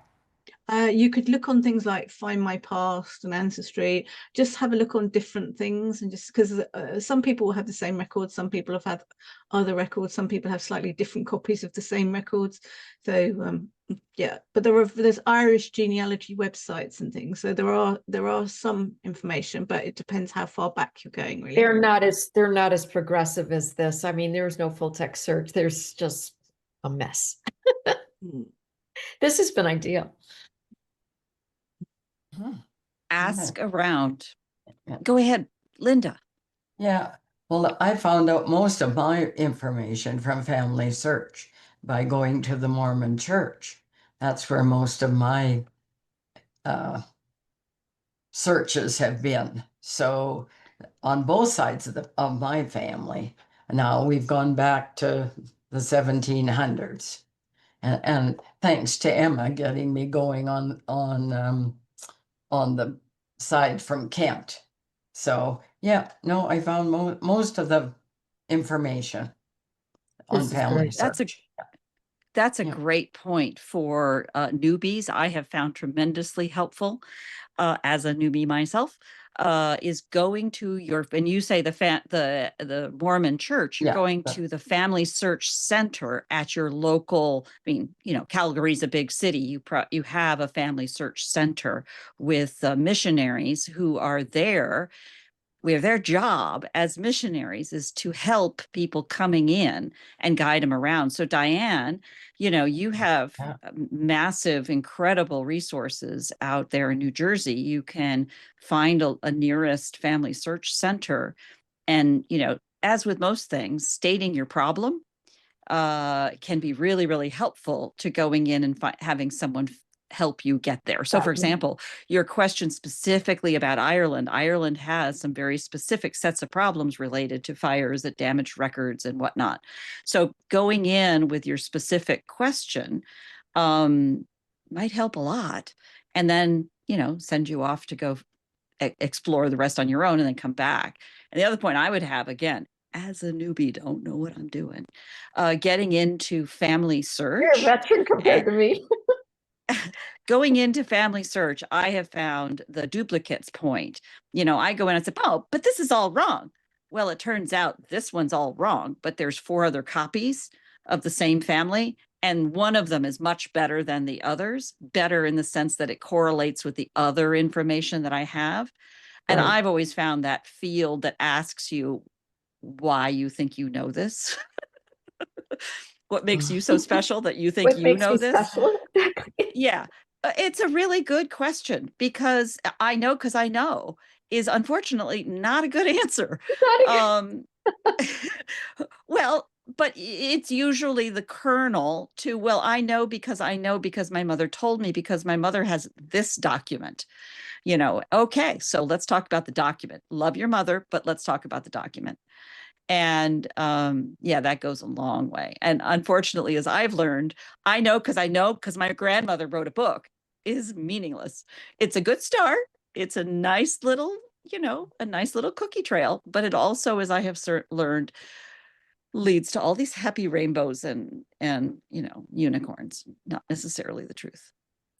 You could look on things like Find My Past and Ancestry, just have a look on different things, and just because some people will have the same records, some people have had other records, some people have slightly different copies of the same records. So yeah, but there's Irish genealogy websites and things, so there are some information, but it depends how far back you're going, really. They're not as progressive as this. I mean, there's no full text search. There's just a mess. This has been ideal. Ask around. Go ahead, Linda. Yeah, well, I found out most of my information from Family Search by going to the Mormon Church. That's where most of my searches have been. So on both sides of my family, now we've gone back to the 1700s. And thanks to Emma getting me going on the side from Kent. So yeah, no, I found most of the information on This is family great. search. That's a Yeah. great point for newbies. I have found tremendously helpful as a newbie myself. Is going to your, and you say the Mormon church, you're Yeah, going to the Family Search Center at your local. I mean, Calgary's a big city. You have a Family Search Center with missionaries who are there, where their job as missionaries is to help people coming in and guide them around. So Diane, you have Yeah. massive, incredible resources out there in New Jersey. You can find a nearest Family Search Center. And, as with most things, stating your problem can be really, really helpful to going in and having someone help you get there. So, for example, your question specifically about Ireland, Ireland has some very specific sets of problems related to fires that damage records and whatnot. So, going in with your specific question might help a lot, and then send you off to go explore the rest on your own and then come back. And the other point I would have, again, as a newbie, don't know what I'm doing, getting into Family Search. You're a veteran compared to me. Going into Family Search, I have found the duplicates point. I go in and say, oh, but this is all wrong. Well, it turns out this one's all wrong, but there's 4 other copies of the same family. And one of them is much better than the others, better in the sense that it correlates with the other information that I have. And Right. I've always found that field that asks you why you think you know this. What makes you so special that you think What you makes know me this? special? Exactly. Yeah, it's a really good question, because I know is unfortunately not a good answer. Um, well, but it's usually the kernel to, well, I know because my mother told me, because my mother has this document. Okay, so let's talk about the document. Love your mother, but let's talk about the document. And yeah, that goes a long way. And unfortunately, as I've learned, I know because my grandmother wrote a book is meaningless. It's a good start. It's a nice little, cookie trail, but it also, as I have learned, leads to all these happy rainbows and unicorns. Not necessarily the truth.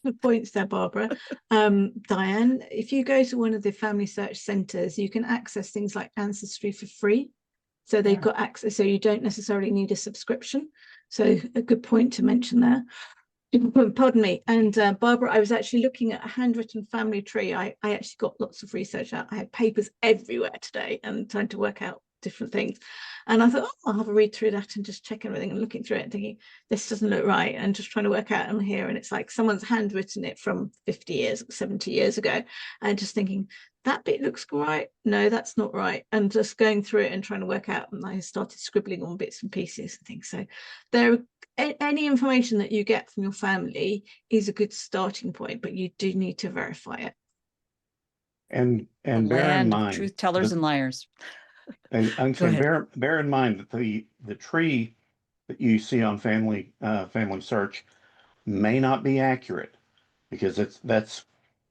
Good points there, Barbara. Diane, if you go to one of the Family Search Centres, you can access things like Ancestry for free. So they've got access, so you don't necessarily need a subscription. So a good point to mention there. Pardon me. And Barbara, I was actually looking at a handwritten family tree. I actually got lots of research out. I had papers everywhere today and trying to work out different things. And I thought, I'll have a read through that and just check everything, and looking through it and thinking, this doesn't look right. And just trying to work out on here. And it's like someone's handwritten it from 50 years, 70 years ago. And just thinking, that bit looks right. No, that's not right. And just going through it and trying to work out. And I started scribbling on bits and pieces and things. So there, any information that you get from your family is a good starting point, but you do need to verify it. And The bear in land of mind, truth tellers and liars. and I'm Go saying ahead. bear in mind that the tree that you see on Family Search may not be accurate, because that's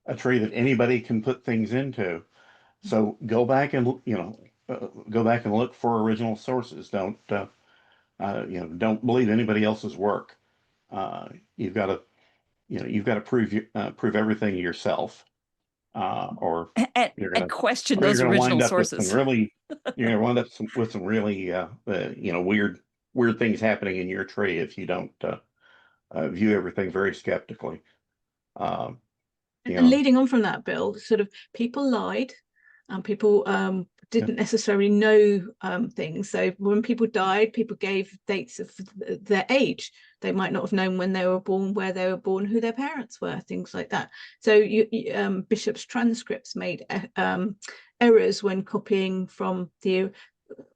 a tree that anybody can put things into. So go back and go back and look for original sources. Don't believe anybody else's work. You've got to prove everything yourself, or you're And gonna question or you're those gonna original wind up with some sources. really you're gonna wind up with some really weird things happening in your tree if you don't view everything very skeptically. Um, And leading on from that, Bill, sort of people lied, and people didn't necessarily know things. So when people died, people gave dates of their age. They might not have known when they were born, where they were born, who their parents were, things like that. So bishops' transcripts made errors when copying from the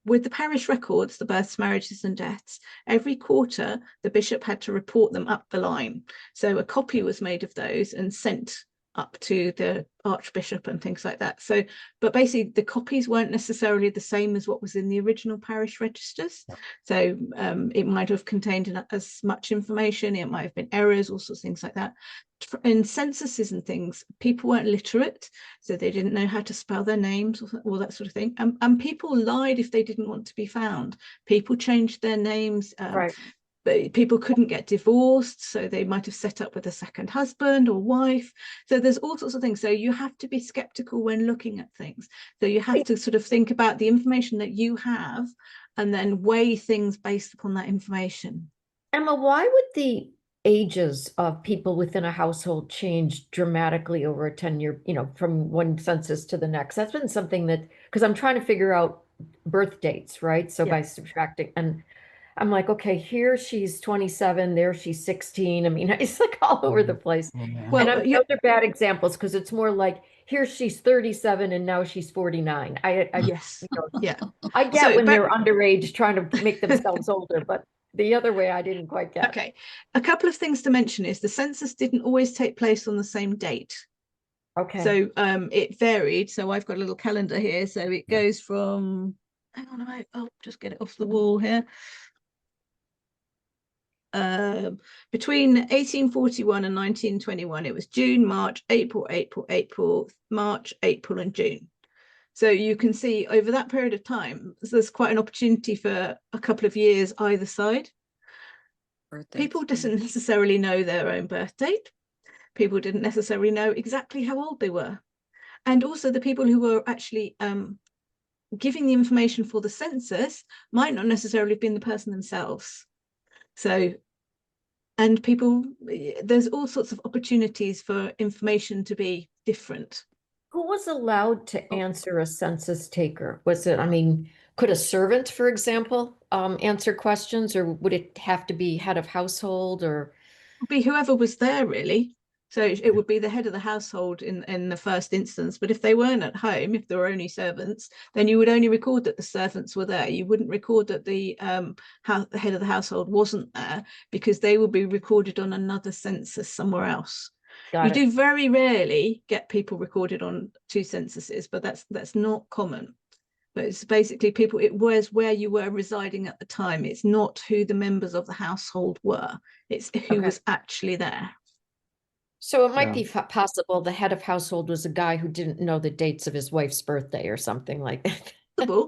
with the parish records, the births, marriages and deaths, every quarter the bishop had to report them up the line. So a copy was made of those and sent up to the archbishop and things like that. So, but basically the copies weren't necessarily the same as what was in the original parish registers. So it might have contained as much information, it might have been errors, all sorts of things like that. In censuses and things, people weren't literate, so they didn't know how to spell their names or all that sort of thing. And people lied if they didn't want to be found. People changed their names. Right. But people couldn't get divorced, so they might have set up with a second husband or wife. So there's all sorts of things. So you have to be skeptical when looking at things. So you have to sort of think about the information that you have and then weigh things based upon that information. Emma, why would the ages of people within a household change dramatically over a 10-year, from one census to the next? That's been something that, because I'm trying to figure out birth dates, right? So by subtracting, and I'm like, okay, here she's 27, there she's 16. I mean, it's like all over the place. Well, and those are bad examples because it's more like here she's 37 and now she's 49. Yes. Yeah. I get when they're underage trying to make themselves older, but the other way I didn't quite get. Okay. A couple of things to mention is the census didn't always take place on the same date. Okay. So it varied. So I've got a little calendar here. So it goes from, hang on a minute, I'll just get it off the wall here. Between 1841 and 1921, it was June, March, April, March, April, and June. So you can see over that period of time, there's quite an opportunity for a couple of years either side. Birthdays. People didn't necessarily know their own birth date. People didn't necessarily know exactly how old they were. And also the people who were actually giving the information for the census might not necessarily have been the person themselves. So, and people, there's all sorts of opportunities for information to be different. Who was allowed to answer a census taker? Was it, could a servant, for example, answer questions, or would it have to be head of household, or? It would be whoever was there, really. So it would be the head of the household in the first instance. But if they weren't at home, if there were only servants, then you would only record that the servants were there. You wouldn't record that the head of the household wasn't there, because they would be recorded on another census somewhere else. You do very rarely get people recorded on two censuses, but that's not common. But it's basically people, it was where you were residing at the time. It's not who the members of the household were. It's who was actually there. So it might be possible the head of household was a guy who didn't know the dates of his wife's birthday or something like that.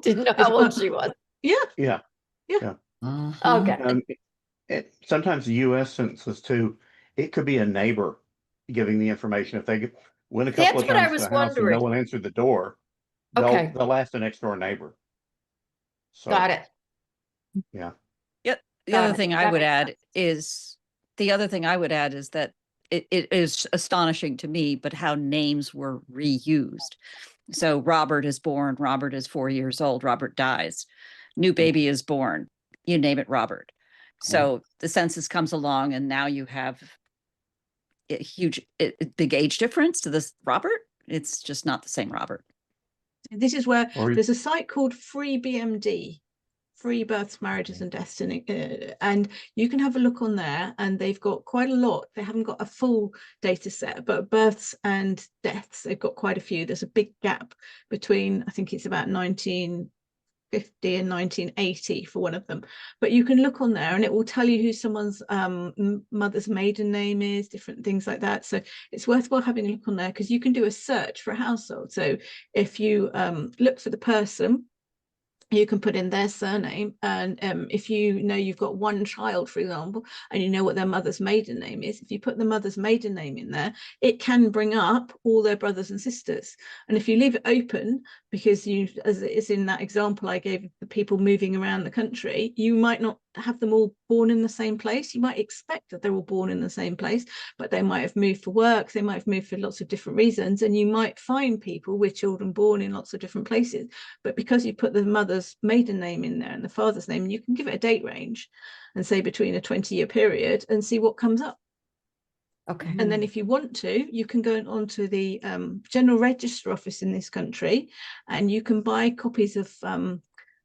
Didn't know how old she was. Yeah. Okay. Sometimes the U.S. census too, it could be a neighbor giving the information. If they went a couple of times to the house and no one answered the door, they'll ask the next door neighbor. So, Got it. Yeah. Yep. The other thing I would add is that it is astonishing to me, but how names were reused. So Robert is born, Robert is 4 years old, Robert dies, new baby is born, you name it Robert. So the census comes along and now you have a big age difference to this Robert. It's just not the same Robert. This is where there's a site called Free BMD, Free Births, Marriages and Deaths, and you can have a look on there, and they've got quite a lot. They haven't got a full data set, but births and deaths, they've got quite a few. There's a big gap between, I think it's about 1950 and 1980 for one of them, but you can look on there and it will tell you who someone's mother's maiden name is, different things like that. So it's worthwhile having a look on there, because you can do a search for a household. So if you look for the person, you can put in their surname, and if you know you've got one child, for example, and you know what their mother's maiden name is, if you put the mother's maiden name in there, it can bring up all their brothers and sisters. And if you leave it open, because you, as is in that example I gave, the people moving around the country, you might not have them all born in the same place. You might expect that they're all born in the same place, but they might have moved for work, they might have moved for lots of different reasons, and you might find people with children born in lots of different places. But because you put the mother's maiden name in there and the father's name, you can give it a date range and say between a 20-year period and see what comes up. Okay. And then if you want to, you can go onto the General Register Office in this country, and you can buy copies of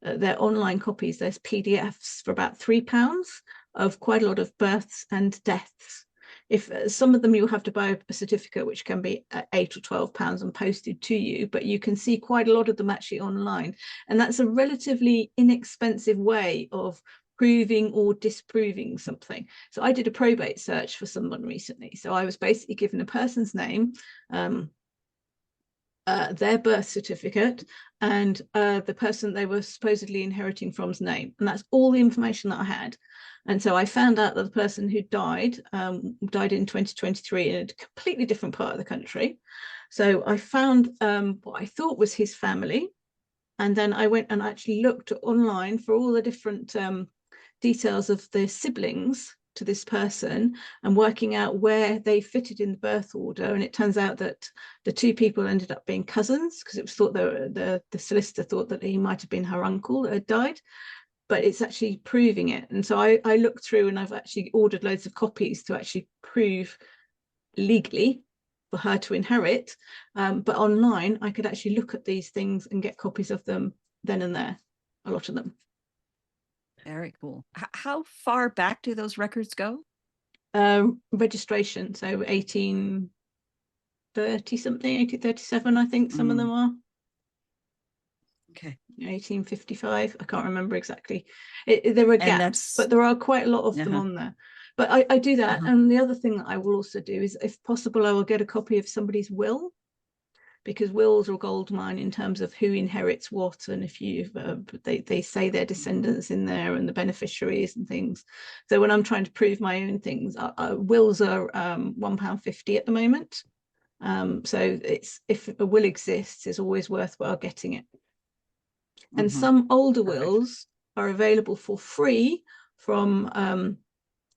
they're online copies. There's PDFs for about £3 of quite a lot of births and deaths. If some of them you'll have to buy a certificate, which can be £8 or £12 and posted to you, but you can see quite a lot of them actually online. And that's a relatively inexpensive way of proving or disproving something. So I did a probate search for someone recently. So I was basically given a person's name, their birth certificate, and the person they were supposedly inheriting from's name. And that's all the information that I had. And so I found out that the person who died died in 2023 in a completely different part of the country. So I found what I thought was his family. And then I went and actually looked online for all the different details of the siblings to this person and working out where they fitted in the birth order. And it turns out that the two people ended up being cousins, because it was thought the solicitor thought that he might have been her uncle that had died, but it's actually proving it. And so I looked through and I've actually ordered loads of copies to actually prove legally for her to inherit. But online, I could actually look at these things and get copies of them then and there, a lot of them. Very cool. How far back do those records go? Registration, so 1830 something, 1837, I think some of them are. Okay. 1855, I can't remember exactly. There are gaps, but there are quite a lot of them on there. But I do that. And the other thing that I will also do is, if possible, I will get a copy of somebody's will, because wills are a gold mine in terms of who inherits what, and if you they say their descendants in there and the beneficiaries and things. So when I'm trying to prove my own things, wills are £1.50 at the moment. So it's, if a will exists, it's always worthwhile getting it. And some older wills are available for free from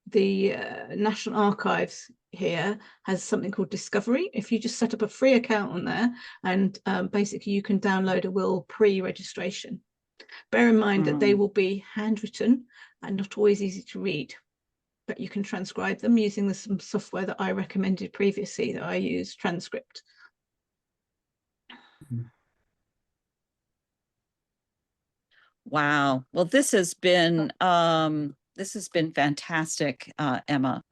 the National Archives here has something called Discovery. If you just set up a free account on there, and basically you can download a will pre-registration. Bear in mind that they will be handwritten and not always easy to read, but you can transcribe them using some software that I recommended previously that I use, Transcript. Wow. Well, this has been fantastic, Emma.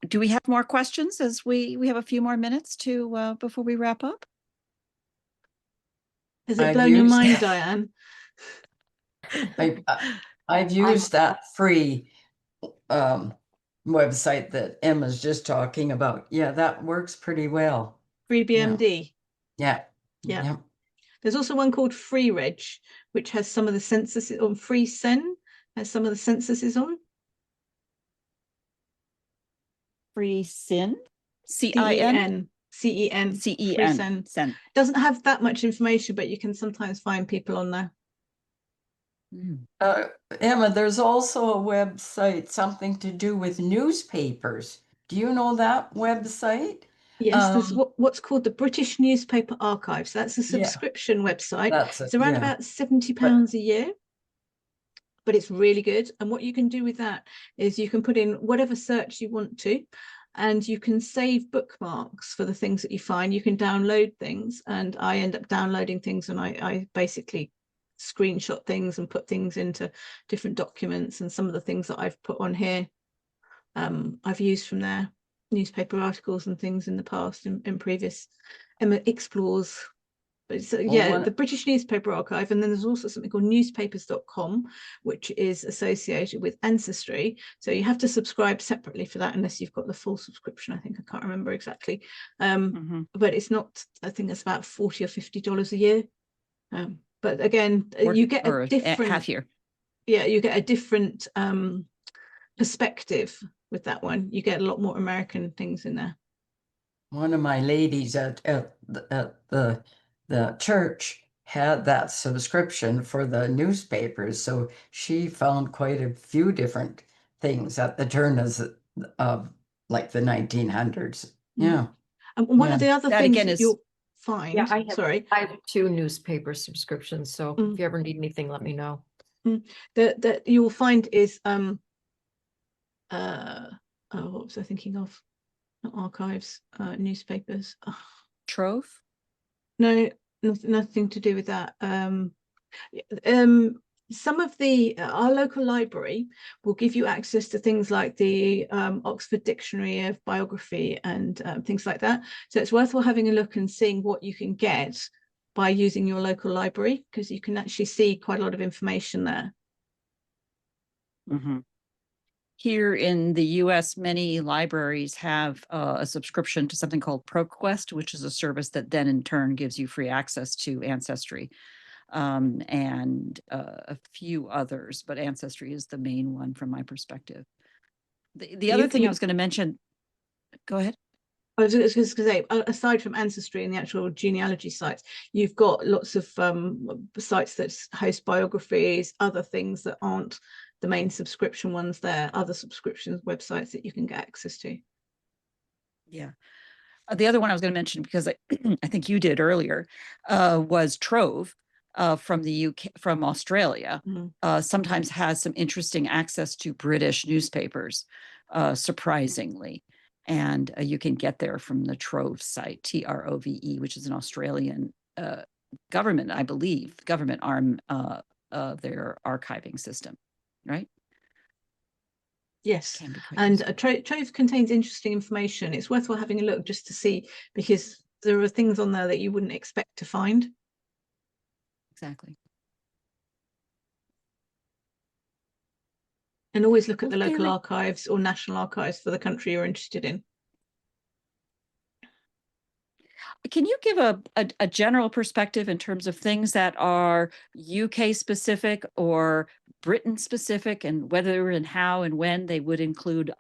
Do we have more questions, as we have a few more minutes to before we wrap up? Has it blown your mind, Diane? I've used that free website that Emma's just talking about. Yeah, that works pretty well. Free BMD. Yeah. There's also one called Free Reg, which has some of the censuses on. Free Sen has some of the censuses on. Free Sin? C-I-N? C-E-N. C-E-N. Sen. Doesn't have that much information, but you can sometimes find people on there. Emma, there's also a website, something to do with newspapers. Do you know that website? Yes, there's what's called the British Newspaper Archives. That's a subscription website. It's around about £70 a year, but it's really good. And what you can do with that is you can put in whatever search you want to, and you can save bookmarks for the things that you find. You can download things, and I end up downloading things, and I basically screenshot things and put things into different documents. And some of the things that I've put on here, I've used from there, newspaper articles and things in the past, in previous Emma Explores. But it's, the British Newspaper Archive. And then there's also something called newspapers.com, which is associated with Ancestry. So you have to subscribe separately for that, unless you've got the full subscription. I think, I can't remember exactly. But it's not, I think it's about $40 or $50 a year. But again, you get a different half year. Yeah, you get a different perspective with that one. You get a lot more American things in there. One of my ladies at the church had that subscription for the newspapers, so she found quite a few different things at the turn of like the 1900s. Yeah. And one of the other that things again that is you'll find, I have 2 newspaper subscriptions, so if you ever need anything, let me know. That you'll find is what was I thinking of? Not archives, newspapers. Trove? No, nothing to do with that. Some of the our local library will give you access to things like the Oxford Dictionary of Biography and things like that. So it's worthwhile having a look and seeing what you can get by using your local library, because you can actually see quite a lot of information there. Mm-hmm. Here in the US, many libraries have a subscription to something called ProQuest, which is a service that then in turn gives you free access to Ancestry, and a few others, but Ancestry is the main one from my perspective. The other thing I was going to mention, go ahead. I was just going to say, aside from Ancestry and the actual genealogy sites, you've got lots of sites that host biographies, other things that aren't the main subscription ones there, other subscriptions websites that you can get access to. Yeah. The other one I was going to mention, because I think you did earlier, was Trove from the UK, from Australia. Sometimes has some interesting access to British newspapers, surprisingly. And you can get there from the Trove site, TROVE, which is an Australian government, I believe, government arm of their archiving system, right? Yes, and Trove contains interesting information. It's worthwhile having a look just to see, because there are things on there that you wouldn't expect to find. Exactly. And always look at the local archives or national archives for the country you're interested in. Can you give a general perspective in terms of things that are UK specific or Britain specific, and whether and how and when they would include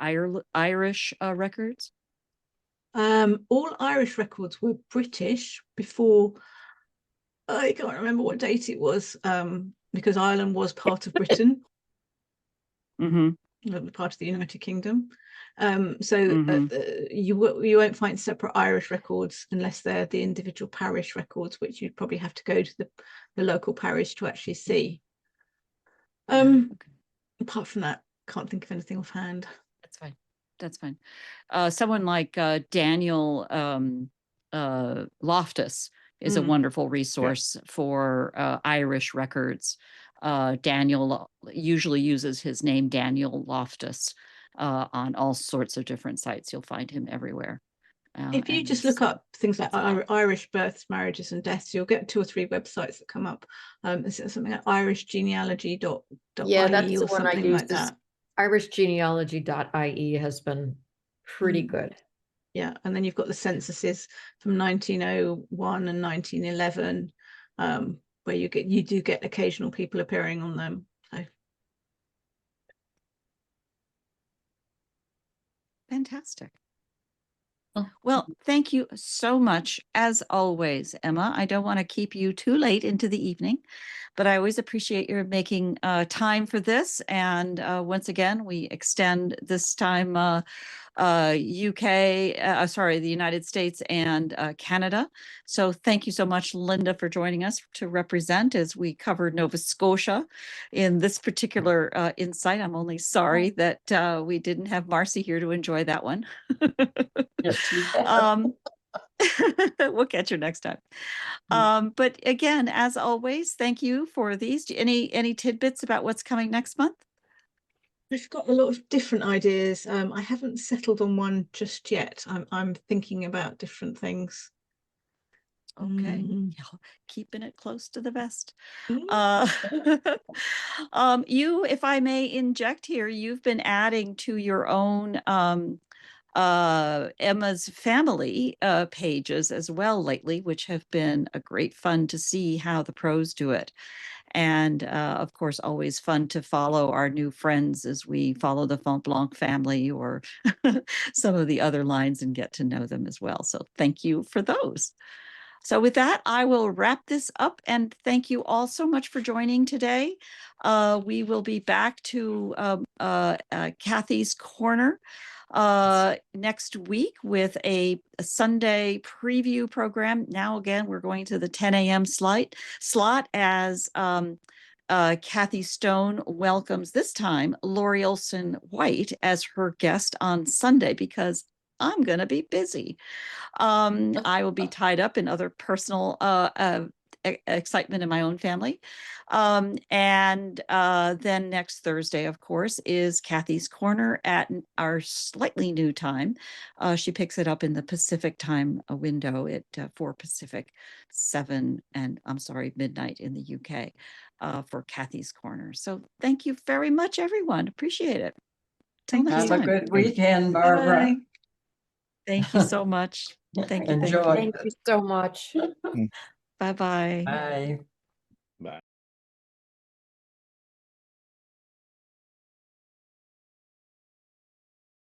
Irish records? All Irish records were British before, I can't remember what date it was, because Ireland was part of Britain. Part of the United Kingdom. You won't find separate Irish records unless they're the individual parish records, which you'd probably have to go to the local parish to actually see. Apart from that, can't think of anything offhand. That's fine. That's fine. Someone like Daniel Loftus is a wonderful resource for Irish records. Daniel usually uses his name, Daniel Loftus, on all sorts of different sites. You'll find him everywhere. If you just look up things like Irish births, marriages and deaths, you'll get 2 or 3 websites that come up. Something like irishgenealogy.ie, yeah, that's or the one something I use. like that. Irishgenealogy.ie has been pretty good. Yeah, and then you've got the censuses from 1901 and 1911, where you do get occasional people appearing on them. So fantastic. Well, thank you so much, as always, Emma. I don't want to keep you too late into the evening, but I always appreciate your making time for this. And once again, we extend this time the United States and Canada. So thank you so much, Linda, for joining us to represent as we covered Nova Scotia in this particular insight. I'm only sorry that we didn't have Marcy here to enjoy that one. We'll catch her next time. But again, as always, thank you for these. Any tidbits about what's coming next month? I've got a lot of different ideas. I haven't settled on one just yet. I'm thinking about different things. Okay, keeping it close to the vest. You, if I may inject here, you've been adding to your own Emma's family pages as well lately, which have been a great fun to see how the pros do it. And of course, always fun to follow our new friends as we follow the Fontblanque family or some of the other lines and get to know them as well. So thank you for those. So with that, I will wrap this up and thank you all so much for joining today. We will be back to Kathy's Corner next week with a Sunday preview program. Now, again, we're going to the 10 a.m. slot as Kathy Stone welcomes this time Lori Olson White as her guest on Sunday, because I'm going to be busy. I will be tied up in other personal excitement in my own family. And then next Thursday, of course, is Kathy's Corner at our slightly new time. She picks it up in the Pacific time window at 4 Pacific, 7, and I'm sorry, midnight in the UK for Kathy's Corner. So thank you very much, everyone. Appreciate it. Till Thank next Have a time. good weekend, Barbara. Bye. Thank you so much. Thank you. Enjoy. Thank you so much. Bye-bye. Bye. Bye.